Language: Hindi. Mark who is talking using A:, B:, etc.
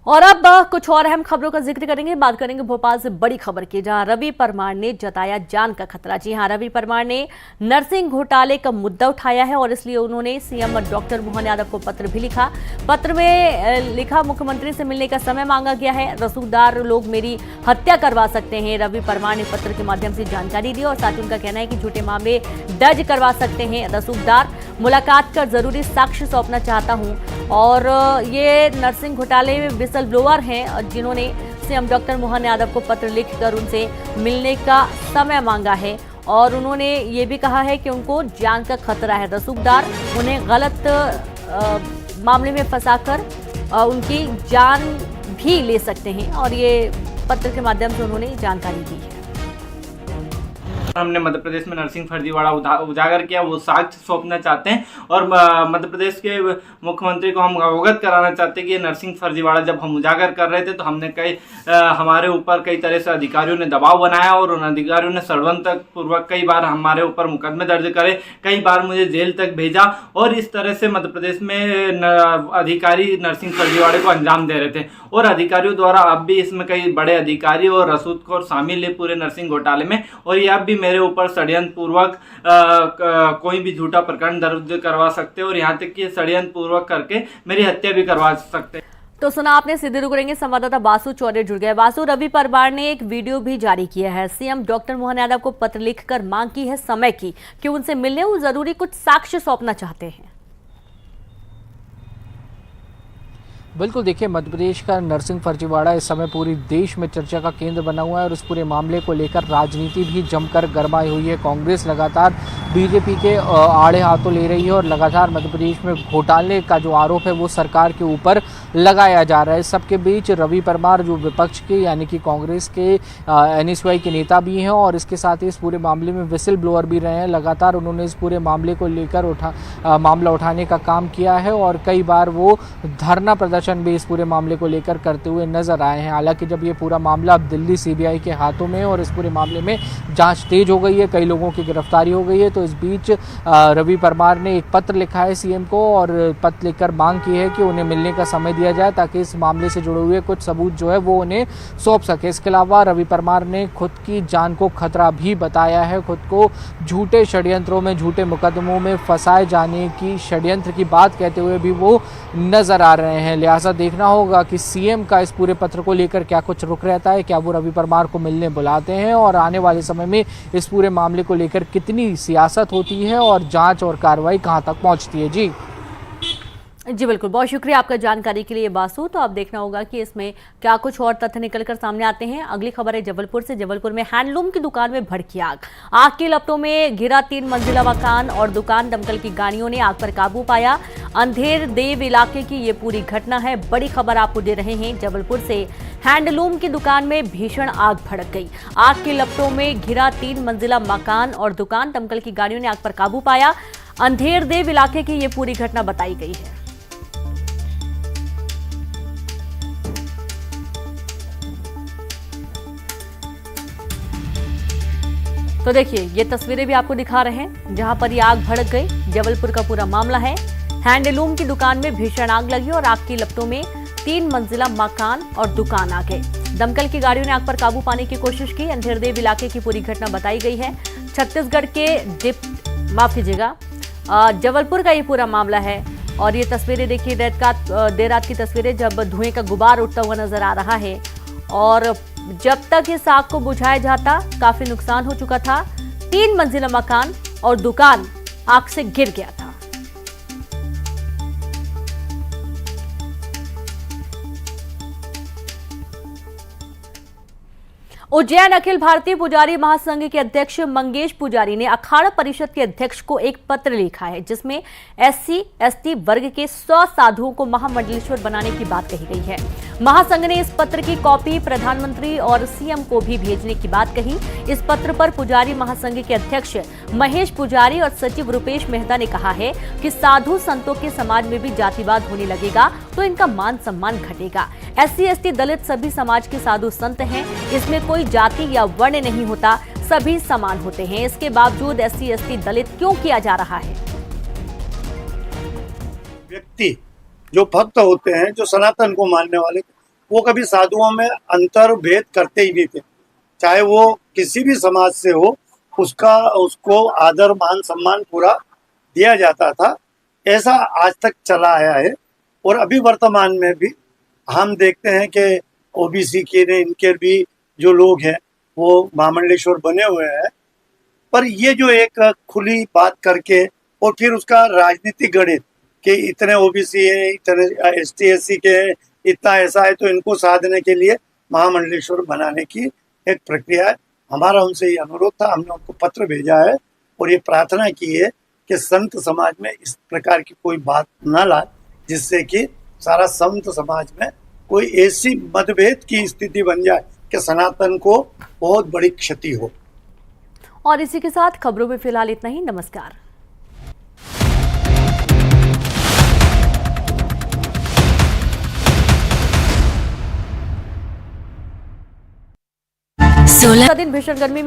A: और अब कुछ और अहम खबरों का जिक्र करेंगे। बात करेंगे भोपाल से बड़ी खबर की, जहां रवि परमार ने जताया जान का खतरा। जी हां, रवि परमार ने नर्सिंग घोटाले का मुद्दा उठाया है और इसलिए उन्होंने सीएम डॉक्टर मोहन यादव को पत्र भी लिखा। पत्र में लिखा, मुख्यमंत्री से मिलने का समय मांगा गया है, रसूखदार लोग मेरी हत्या करवा सकते हैं। रवि परमार ने पत्र के माध्यम से जानकारी दी और साथ ही उनका कहना है कि झूठे मामले दर्ज करवा सकते हैं रसूखदार। मुलाकात कर जरूरी साक्ष्य सौंपना चाहता हूं। और ये नर्सिंग घोटाले में विसल ब्लोअर हैं जिन्होंने सीएम डॉक्टर मोहन यादव को पत्र लिखकर उनसे मिलने का समय मांगा है और उन्होंने ये भी कहा है कि उनको जान का खतरा है। रसूखदार उन्हें गलत मामले में फंसाकर उनकी जान भी ले सकते हैं और ये पत्र के माध्यम से उन्होंने जानकारी दी है।
B: हमने मध्य प्रदेश में नरसिंह फर्जीवाड़ा उजागर किया, वो साक्ष्य सौंपना चाहते हैं और मध्य प्रदेश के मुख्यमंत्री को हम अवगत कराना चाहते हैं कि ये नरसिंह फर्जीवाड़ा जब हम उजागर कर रहे थे तो हमने हमारे ऊपर कई तरह से अधिकारियों ने दबाव बनाया और उन अधिकारियों ने षड्यंत्र पूर्वक कई बार हमारे ऊपर मुकदमे दर्ज करे, कई बार मुझे जेल तक भेजा और इस तरह से मध्य प्रदेश में अधिकारी नरसिंह फर्जीवाड़े को अंजाम दे रहे थे। और अधिकारियों द्वारा अब भी इसमें कई बड़े अधिकारी और रसूखखोर शामिल है पूरे नरसिंह घोटाले में और ये अब भी मेरे ऊपर षड्यंत्र पूर्वक कोई भी झूठा प्रकरण दर्ज करवा सकते हैं और यहाँ तक कि षड्यंत्र पूर्वक करके मेरी हत्या भी करवा सकते हैं।
A: तो सुना आपने, सीधे रुक रहेंगे, संवाददाता बासु चौरे जुड़ गए। बासु, रवि परमार ने एक वीडियो भी जारी किया है, सीएम डॉक्टर मोहन यादव को पत्र लिखकर मांग की है समय की कि उनसे मिलने वो जरूरी कुछ साक्ष्य सौंपना चाहते हैं।
C: बिल्कुल, देखिए मध्य प्रदेश का नरसिंह फर्जीवाड़ा इस समय पूरी देश में चर्चा का केंद्र बना हुआ है और इस पूरे मामले को लेकर राजनीति भी जमकर गरमाई हुई है। कांग्रेस लगातार बीजेपी के आड़े हाथों ले रही है और लगातार मध्य प्रदेश में घोटाले का जो आरोप है वो सरकार के ऊपर लगाया जा रहा है। इस सबके बीच रवि परमार जो विपक्ष के यानी कि कांग्रेस के एनएसयूआई के नेता भी हैं और इसके साथ ही इस पूरे मामले में विसिल ब्लोअर भी रहे हैं। लगातार उन्होंने इस पूरे मामले को लेकर मामला उठाने का काम किया है और कई बार वो धरना प्रदर्शन भी इस पूरे मामले को लेकर करते हुए नजर आए हैं। हालांकि जब ये पूरा मामला अब दिल्ली सीबीआई के हाथों में और इस पूरे मामले में जांच तेज हो गई है, कई लोगों की गिरफ्तारी हो गई है, तो इस बीच रवि परमार ने एक पत्र लिखा है सीएम को और पत्र लिखकर मांग की है कि उन्हें मिलने का समय दिया जाए ताकि इस मामले से जुड़े हुए कुछ सबूत जो है वो उन्हें सौंप सके। इसके अलावा रवि परमार ने खुद की जान को खतरा भी बताया है, खुद को झूठे षड्यंत्रों में, झूठे मुकदमों में फंसाए जाने की षड्यंत्र की बात कहते हुए भी वो नजर आ रहे हैं। लिहाजा देखना होगा कि सीएम का इस पूरे पत्र को लेकर क्या कुछ रुख रहता है, क्या वो रवि परमार को मिलने बुलाते हैं और आने वाले समय में इस पूरे मामले को लेकर कितनी सियासत होती है और जांच और कार्रवाई कहां तक पहुंचती है।
A: जी बिल्कुल, बहुत शुक्रिया आपका जानकारी के लिए बासु। तो अब देखना होगा कि इसमें क्या कुछ और तथ्य निकलकर सामने आते हैं। अगली खबर है जबलपुर से। जबलपुर में हैंडलूम की दुकान में भड़की आग, आग की लपटों में घिरा 3 मंजिला मकान और दुकान। दमकल की गाड़ियों ने आग पर काबू पाया। अंधेर देव इलाके की ये पूरी घटना है। बड़ी खबर आपको दे रहे हैं जबलपुर से। हैंडलूम की दुकान में भीषण आग भड़क गई। आग की लपटों में घिरा 3 मंजिला मकान और दुकान। दमकल की गाड़ियों ने आग पर काबू पाया। अंधेर देव इलाके की ये पूरी घटना बताई गई है। तो देखिए, ये तस्वीरें भी आपको दिखा रहे हैं जहां पर ये आग भड़क गई। जबलपुर का पूरा मामला है। हैंडलूम की दुकान में भीषण आग लगी और आग की लपटों में 3 मंजिला मकान और दुकान आ गए। दमकल की गाड़ियों ने आग पर काबू पाने की कोशिश की। अंधेरदेव इलाके की पूरी घटना बताई गई है। छत्तीसगढ़ के जबलपुर का ये पूरा मामला है और ये तस्वीरें देखिए, देर रात की तस्वीरें जब धुएं का गुबार उठता हुआ नजर आ रहा है और जब तक इस आग को बुझाया जाता काफी नुकसान हो चुका था। 3 मंजिला मकान और दुकान आग से गिर गया था। उज्जैन अखिल भारतीय पुजारी महासंघ के अध्यक्ष मंगेश पुजारी ने अखाड़ा परिषद के अध्यक्ष को एक पत्र लिखा है जिसमें SC/ST वर्ग के 100 साधुओं को महामंडलेश्वर बनाने की बात कही गई है। महासंघ ने इस पत्र की कॉपी प्रधानमंत्री और सीएम को भी भेजने की बात कही। इस पत्र पर पुजारी महासंघ के अध्यक्ष महेश पुजारी और सचिव रुपेश मेहता ने कहा है कि साधु संतों के समाज में भी जातिवाद होने लगेगा तो इनका मान सम्मान घटेगा। SC/ST दलित सभी समाज के साधु संत हैं, इसमें कोई जाति या वर्ण नहीं होता, सभी समान होते हैं। इसके बावजूद SC/ST दलित क्यों किया जा रहा है?
D: व्यक्ति जो भक्त होते हैं, जो सनातन को मानने वाले, वो कभी साधुओं में अंतर भेद करते ही नहीं थे, चाहे वो किसी भी समाज से हो, उसको आदर मान सम्मान पूरा दिया जाता था। ऐसा आज तक चला आया है और अभी वर्तमान में भी हम देखते हैं कि ओबीसी के इनके भी जो लोग हैं वो महामंडलेश्वर बने हुए हैं। पर ये जो एक खुली बात करके और फिर उसका राजनीतिक गणित कि इतने ओबीसी है, इतने एसटी एससी के हैं, इतना ऐसा है, तो इनको साधने के लिए महामंडलेश्वर बनाने की एक प्रक्रिया है। हमारा उनसे ये अनुरोध था, हमने उनको पत्र भेजा है और ये प्रार्थना की है कि संत समाज में इस प्रकार की कोई बात ना लाए जिससे कि सारा संत समाज में कोई ऐसी मतभेद की स्थिति बन जाए कि सनातन को बहुत बड़ी क्षति हो।
A: और इसी के साथ खबरों में फिलहाल इतना ही। नमस्कार। दिन भीषण गर्मी में